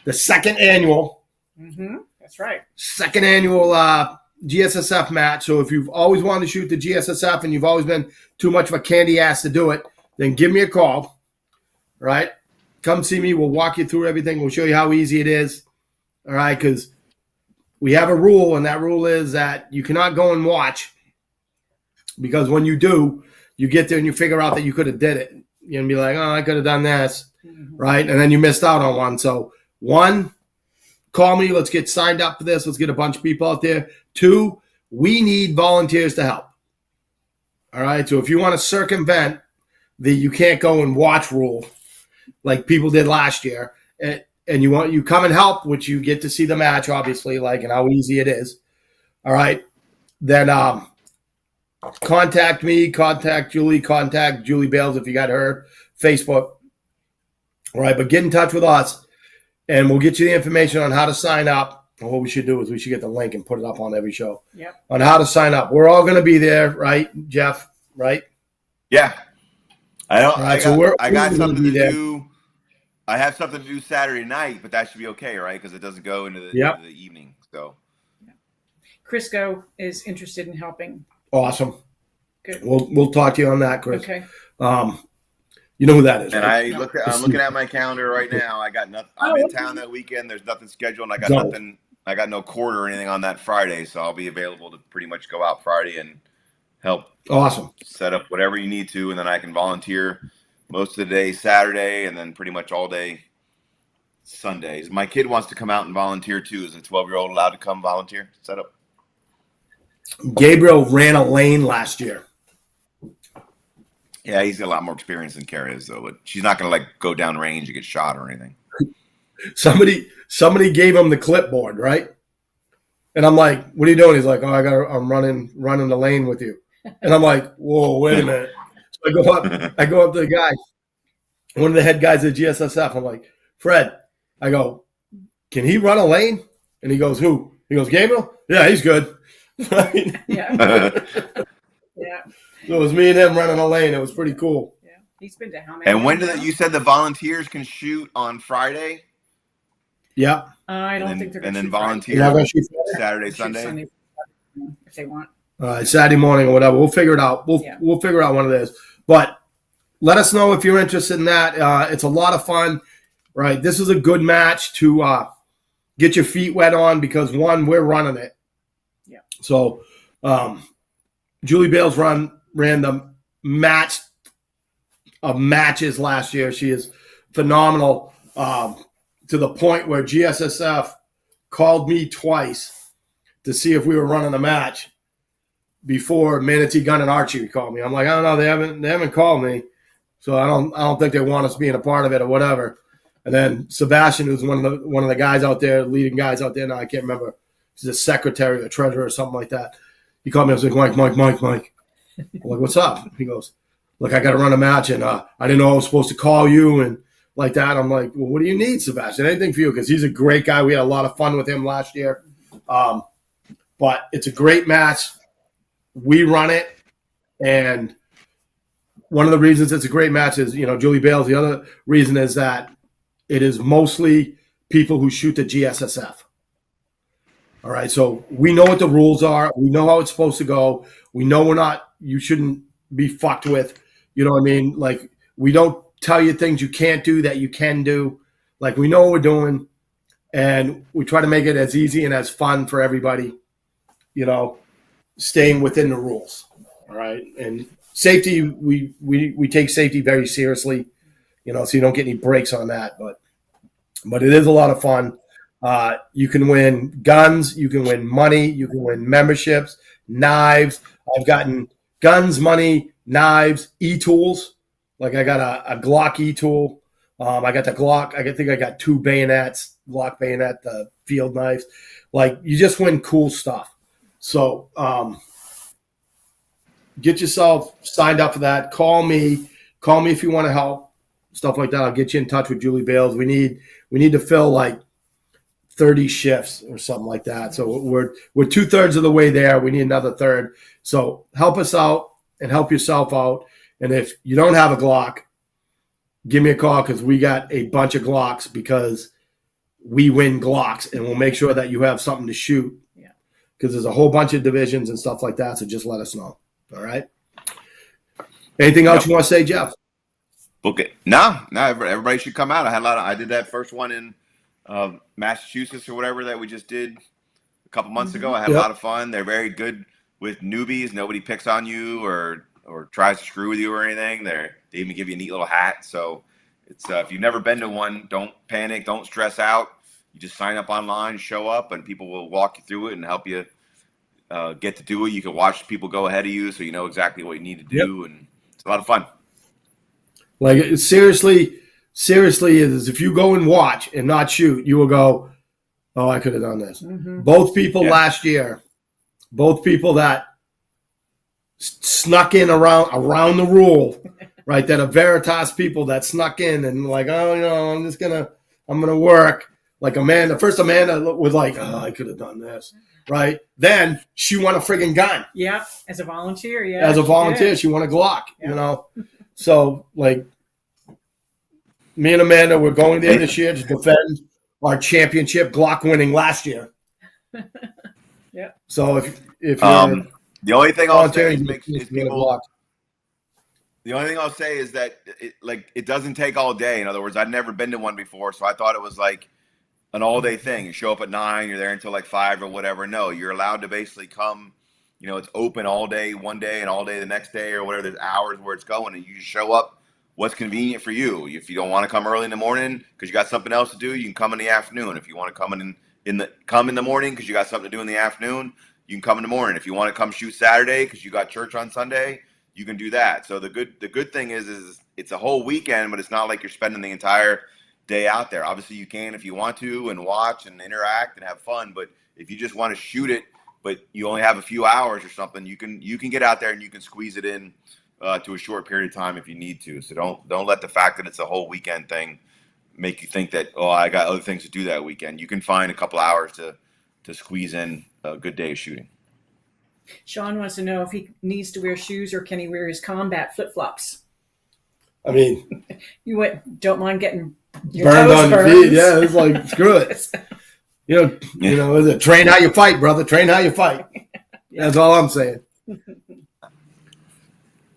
the second annual That's right. GSSF match. So if you've always wanted to shoot the GSSF and you've always been too much of a candy ass to do it, then give me a call, right? Come see me. We'll walk you through everything. We'll show you how easy it is, all right? Because we have a rule, and that rule is that you cannot go and watch, because when you do, you get there and you figure out that you could have did it. You're going to be like, oh, I could have done this, right? And then you missed out on one. So, one, call me. Let's get signed up for this. Let's get a bunch of people out there. Two, we need volunteers to help. All right. So if you want to circumvent the you can't go and watch rule like people did last year, and you come and help, which you get to see the match, obviously, like, and how easy it is. All right. Then contact me, contact Julie Bales if you got her Facebook. All right. But get in touch with us, and we'll get you the information on how to sign up. And what we should do is we should get the link and put it up on every show. Yep. On how to sign up. We're all going to be there, right, Jeff? Right? Yeah. I got something to there. do. I have something to do Saturday night, but that should be okay, right? Because it doesn't go into the evening. So Crisco is interested in helping. Awesome. Good. We'll talk to you on that, Chris. Okay. You know who that is, and right? I'm looking at my calendar right now. I got nothing. I'm in town that weekend. There's nothing scheduled. I got nothing. I got no court or anything on that Friday, so I'll be available to pretty much go out Friday and help. Awesome. Set up whatever you need to, and then I can volunteer most of the day Saturday, and then pretty much all day Sundays. My kid wants to come out and volunteer too. Is a 12-year-old allowed to come volunteer? Set up. Gabriel ran a lane last year. Yeah, he's got a lot more experience than Kara is, though. But she's not going to go down range and get shot or anything. Somebody gave him the clipboard, right? And I'm like, "What are you doing?" He's like, "Oh, I'm running the lane with you." And I'm like, "Whoa, wait a minute!" So I go up to the guy, one of the head guys at GSSF. I'm like, "Fred," I go, "Can he run a lane?" And he goes, "Who?" He goes, "Gabriel." Yeah, he's good. Right? Yeah. Yeah. So it was me and him running a lane. It was pretty cool. Yeah. He's been to how many? And when you said the volunteers can shoot on Friday? Yeah. I don't think they're going to. And then volunteer Saturday, Sunday if they want. Saturday morning or whatever. We'll figure it out. We'll figure out one of those. But let us know if you're interested in that. It's a lot of fun, right? This is a good match to get your feet wet on because, one, we're running it. Yeah. So Julie Bales ran the match of matches last year. She is phenomenal to the point where GSSF called me twice to see if we were running a match before Manatee Gun and Archery called me. I'm like, I don't know, they haven't called me, so I don't think they want us being a part of it or whatever. And then Sebastian, who's one of the guys out there, leading guys out there now, I can't remember, he's a secretary or treasurer or something like that. He called me. I was like, Mike. I'm like, what's up? He goes, look, I got to run a match, and I didn't know I was supposed to call you and like that. I'm like, well, what do you need, Sebastian? Anything for you? Because he's a great guy. We had a lot of fun with him last year. But it's a great match. We run it, and one of the reasons it's a great match is, Julie Bales. The other reason is that it is mostly people who shoot the GSSF. All right, so we know what the rules are. We know how it's supposed to go. We know you shouldn't be fucked with. You know what I mean? Like, we don't tell you things you can't do that you can do. Like, we know what we're doing, and we try to make it as easy and as fun for everybody, staying within the rules. All right, and safety, we take safety very seriously, so you don't get any breaks on that. But it is a lot of fun. You can win guns, you can win money, you can win memberships, knives. I've gotten guns, money, knives, e-tools. Like I got a Glock e-tool. I got the Glock. I think I got 2 bayonets, Glock bayonet, the field knives. Like, you just win cool stuff. So get yourself signed up for that. Call me if you want to help, stuff like that. I'll get you in touch with Julie Bales. We need to fill like 30 shifts or something like that. So we're 2/3 of the way there. We need another third. So help us out and help yourself out. And if you don't have a Glock, give me a call because we got a bunch of Glocks because we win Glocks, and we'll make sure that you have something to shoot. Yeah. Because there's a whole bunch of divisions and stuff like that, so just let us know. All right? Anything else you want to say, Jeff? Okay. No, everybody should come out. I did that first one in Massachusetts or whatever that we just did a couple months ago. I had a lot of fun. They're very good with newbies. Nobody picks on you or tries to screw with you or anything. They even give you a neat little hat. So it's if you've never been to one, don't panic, don't stress out. You just sign up online, show up, and people will walk you through it and help you get to do it. You can watch people go ahead of you, so you know exactly what you need to do, and it's a lot of fun. Like seriously, is if you go and watch and not shoot, you will go, "Oh, I could have done this." Both people last year, both people that snuck in around the rule, right? That are Veritas people that snuck in and like, "Oh, I'm gonna work." Like Amanda was like, "Oh, I could have done this." Right? Then she won a friggin' gun. Yeah, as a volunteer. Yeah, as a volunteer, she won a Glock. Yeah. So like, me and Amanda were going there this year to defend our championship Glock winning last year. Yeah. So if you're the only thing I'll say is people. The only thing I'll say is that it doesn't take all day. In other words, I'd never been to one before, so I thought it was like an all-day thing. You show up at 9, you're there until like 5 or whatever. No, you're allowed to basically come. It's open all day one day and all day the next day or whatever. There's hours where it's going, and you just show up what's convenient for you. If you don't want to come early in the morning because you got something else to do, you can come in the afternoon. If you want to come in the morning because you got something to do in the afternoon, you can come in the morning. If you want to come shoot Saturday because you got church on Sunday, you can do that. So the good thing is it's a whole weekend, but it's not like you're spending the entire day out there. Obviously you can if you want to and watch and interact and have fun, but if you just want to shoot it but you only have a few hours or something, you can get out there and you can squeeze it in to a short period of time if you need to. So don't let the fact that it's a whole weekend thing make you think that, oh, I got other things to do that weekend. You can find a couple hours to squeeze in a good day of shooting. Sean wants to know if he needs to wear shoes or can he wear his combat flip-flops. I mean, you don't mind getting your burned toes on your burned. feet. Yeah, it's like screw it. Is it train how you fight, brother? Train how you fight. That's all I'm saying.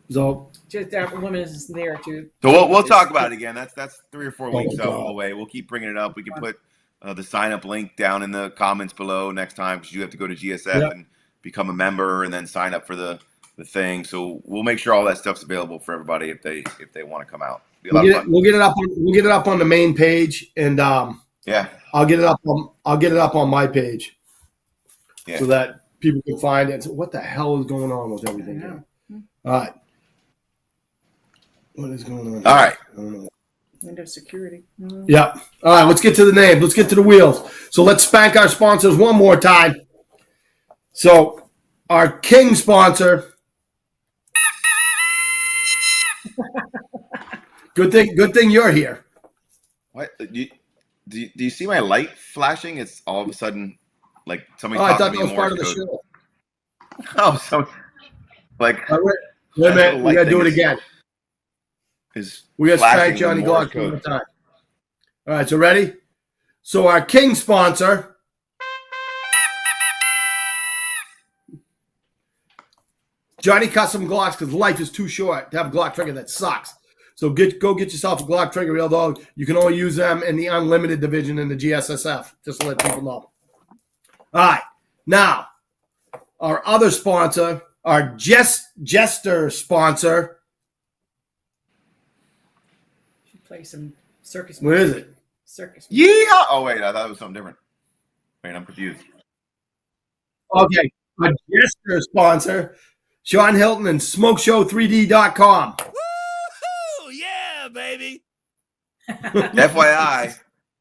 So Just that woman is there too. So we'll talk about it again. That's 3 or 4 weeks away. We'll keep bringing it up. We can put the sign up link down in the comments below next time because you have to go to GSF and become a member and then sign up for the thing. So we'll make sure all that stuff's available for everybody if they want to come out. Be a lot of fun. We'll get it up on the main page and I'll get it up on my page so that people can find it. So what the hell is going on with everything here? All right. What is going on? All right. I don't know. Windows security. Yeah. All right. Let's get to the name. Let's get to the wheels. So let's spank our sponsors one more time. So our king sponsor. Good thing you're here. What? Do you see my light flashing? It's all of a sudden like somebody. I thought that was part of the show. Oh, so like. Wait a minute. We gotta do it again. We got to spank Johnny Glock one more time. All right, so ready? So our king sponsor, Johnny Custom Glocks, because life is too short to have a Glock trigger that sucks. So go get yourself a Glock trigger, real dog. You can only use them in the unlimited division in the GSSF, just to let people know. All right, now our other sponsor, our Jester sponsor. Play some circus. What is it? Circus. Yeah. Oh wait, I thought it was something different. Wait, I'm confused. Okay, our Jester sponsor, Sean Hilton and SmokeShow3D.com. Woo-hoo! Yeah, baby. FYI,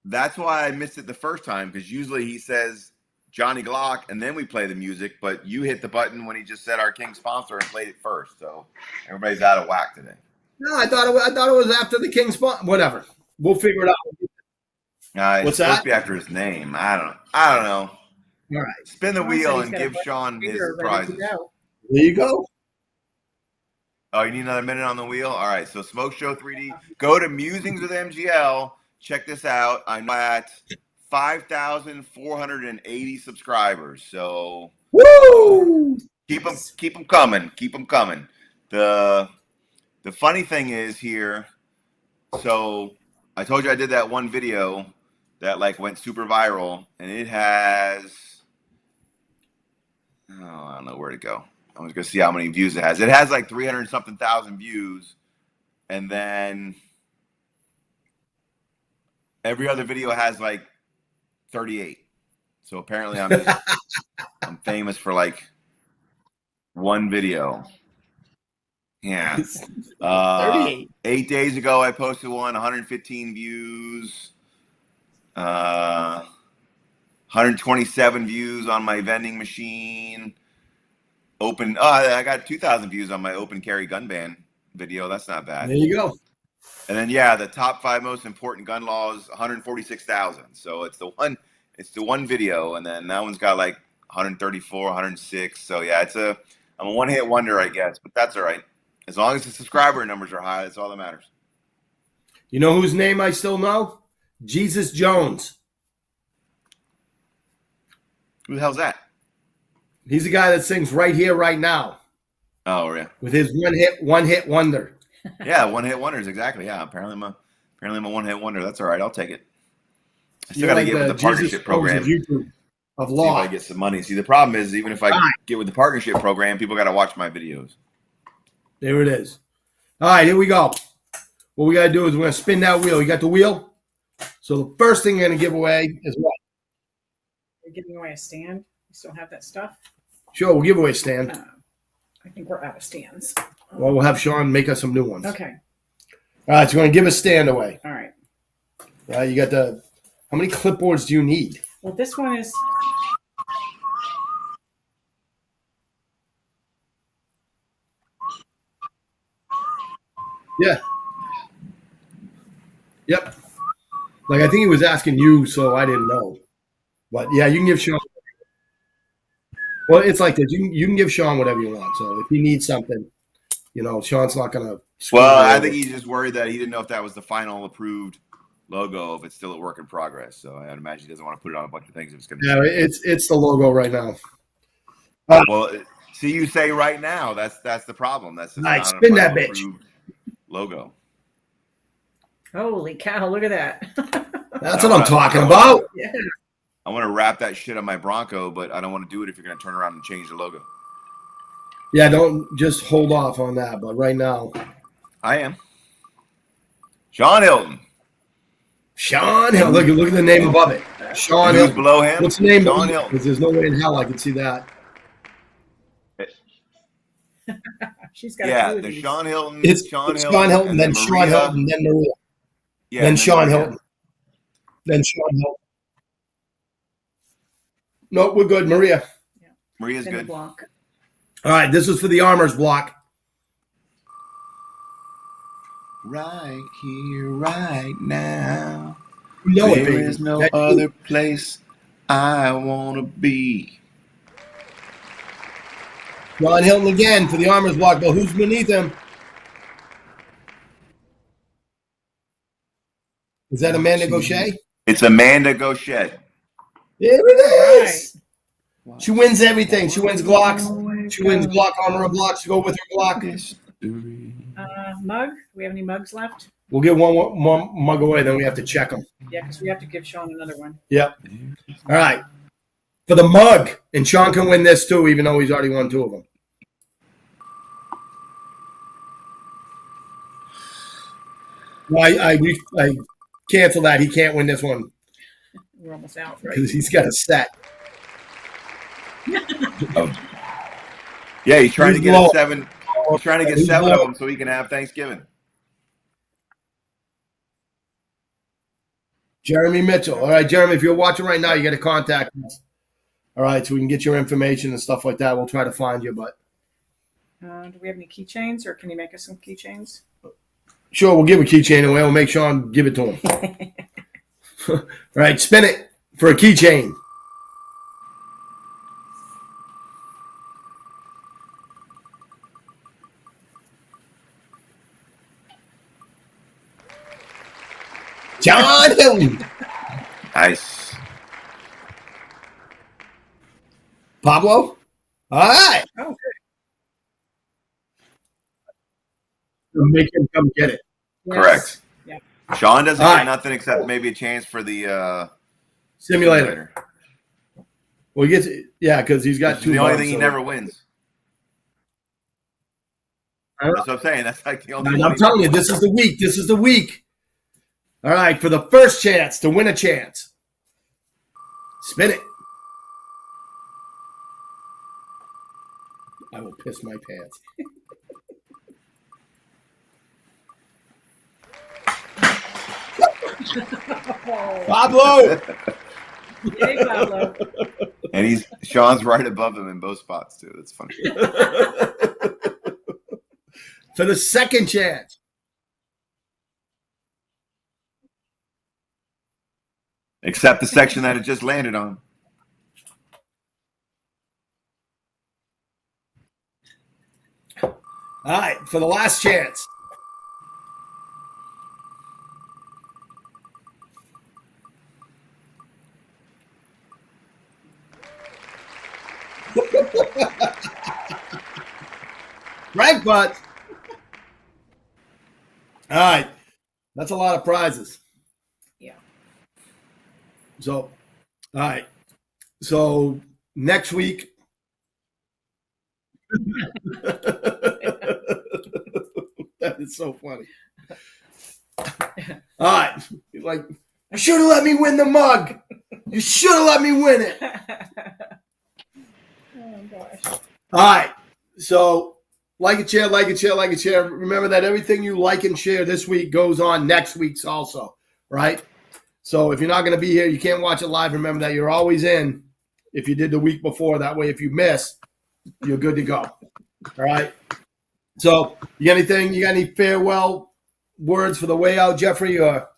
that's why I missed it the first time because usually he says Johnny Glock and then we play the music, but you hit the button when he just said our king sponsor and played it first. So everybody's out of whack today. No, I thought it was after the King's spot. Whatever. We'll figure it out. What's supposed to be after his name. I don't know. All right. Spin the wheel and give Sean his prizes. There you go. Oh, you need another minute on the wheel? All right. So Smoke Show 3D. Go to Musings with MGL. Check this out. I'm at 5,480 subscribers. So Woo! keep them coming. Keep them coming. The funny thing is here. So I told you I did that one video that like went super viral, and it has I don't know where to go. I was gonna see how many views it has. It has like 300 something thousand views, and then every other video has like 38. So apparently I'm famous for like one video. Yeah. 38. 8 days ago I posted one, 115 views. 127 views on my vending machine. I got 2,000 views on my open carry gun ban video. That's not bad. There you go. And then yeah, the top 5 most important gun laws, 146,000. So it's the one video, and then that one's got like 134, 106. So yeah, I'm a one-hit wonder, I guess, but that's all right. As long as the subscriber numbers are high, that's all that matters. You know whose name I still know? Jesus Jones. Who the hell's that? He's the guy that sings Right Here, Right Now. Oh yeah. With his one hit wonder. Yeah, one-hit wonders, exactly. Yeah, apparently I'm a one-hit wonder. That's all right. I'll take it. I still got to get with the partnership program. Of YouTube of See law. if I get some money. See, the problem is even if I get with the partnership program, people got to watch my videos. There it is. All right, here we go. What we got to do is we're going to spin that wheel. You got the wheel? So the first thing you're going to give away is what? You're giving away a stand. You still have that stuff? Sure, we'll give away a stand. I think we're out of stands. Well, we'll have Sean make us some new ones. Okay. All right, so we're going to give a stand away. All right. You got how many clipboards do you need? Well, this one is. Yeah. Yep. Like, I think he was asking you, so I didn't know. But, yeah, you can give Sean. Well, it's like this. You can give Sean whatever you want. So if he needs something, Sean's not going to. Well, I think he's just worried that he didn't know if that was the final approved logo, if it's still a work in progress. So I imagine he doesn't want to put it on a bunch of things if it's going to. Yeah, it's the logo right now. Well, see, you say right now. That's the problem. That's nice. Spin that bitch. Logo. Holy cow! Look at that. That's what I'm talking about. Yeah. I want to wrap that shit on my Bronco, but I don't want to do it if you're going to turn around and change the logo. Yeah, don't just hold off on that. But right now, I am. Sean Hilton. Sean Hilton. Look at the name above it. Sean Hilton. Below him. What's the name? Sean Hilton. Because there's no way in hell I can see that. She's got the Sean Hilton. It's Sean Hilton, then Sean Hilton, then Maria. Yeah, then Sean Hilton. Then Sean Hilton. No, we're good. Maria. Yeah. Maria's good. Block. All right, this is for the Armors block. Right here, right now. There is no other place I want to be. Sean Hilton again for the Armors block, but who's beneath him? Is that Amanda Gaucher? It's Amanda Gaucher. There it is. Right. She wins everything. She wins Glocks. She wins Glock Armor blocks. Go with her Glock. Mug? Do we have any mugs left? We'll get one more mug away, then we have to check them. Yeah, because we have to give Sean another one. Yep. All right. For the mug, and Sean can win this too, even though he's already won 2 of them. I cancel that. He can't win this one. We're almost out, right? Because he's got a set. Yeah, he's trying to get 7. He's trying to get 7 of them so he can have Thanksgiving. Jeremy Mitchell. All right, Jeremy, if you're watching right now, you got to contact us. All right, so we can get your information and stuff like that. We'll try to find you, but. Do we have any keychains, or can you make us some keychains? Sure, we'll give a keychain away. We'll make Sean give it to him. All right, spin it for a keychain. John Hilton. Nice. Pablo. All right. Oh, good. Make him come get it. Yes. Correct. Yeah. Sean doesn't All get right. nothing except maybe a chance for the Simulator. Well, he gets because he's got Which is two. the only bugs, thing he so- never wins. That's what I'm saying. That's like the only And one. I'm telling you, this is the week. This is the week. All right, for the first chance to win a chance. Spin it. I will piss my pants. Pablo! Yay, Pablo. And Sean's right above him in both spots too. That's funny. For the second chance. Except the section that it just landed on. All right, for the last chance. Frank butt. All right. That's a lot of prizes. Yeah. So, all right. So next week. That is so funny. All right. Like, you should have let me win the mug. You should have let me win it. Oh, gosh. All right. So like it, share, like it, share, like it, share. Remember that everything you like and share this week goes on next week's also, right? So if you're not going to be here, you can't watch it live. Remember that you're always in if you did the week before. That way, if you miss, you're good to go. All right. So you got anything? You got any farewell words for the way out, Jeffrey? Or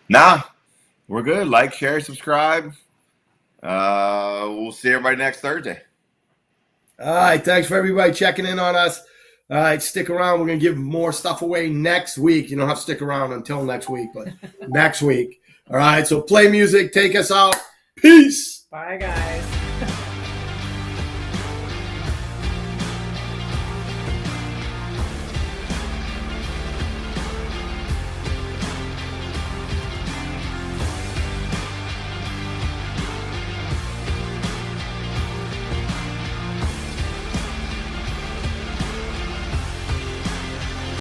Nah, we're good. Like, share, subscribe. We'll see everybody next Thursday. all right. Thanks for everybody checking in on us. All right, stick around. We're going to give more stuff away next week. You don't have to stick around until next week, but next week. All right, so play music. Take us out. Peace. Bye, guys.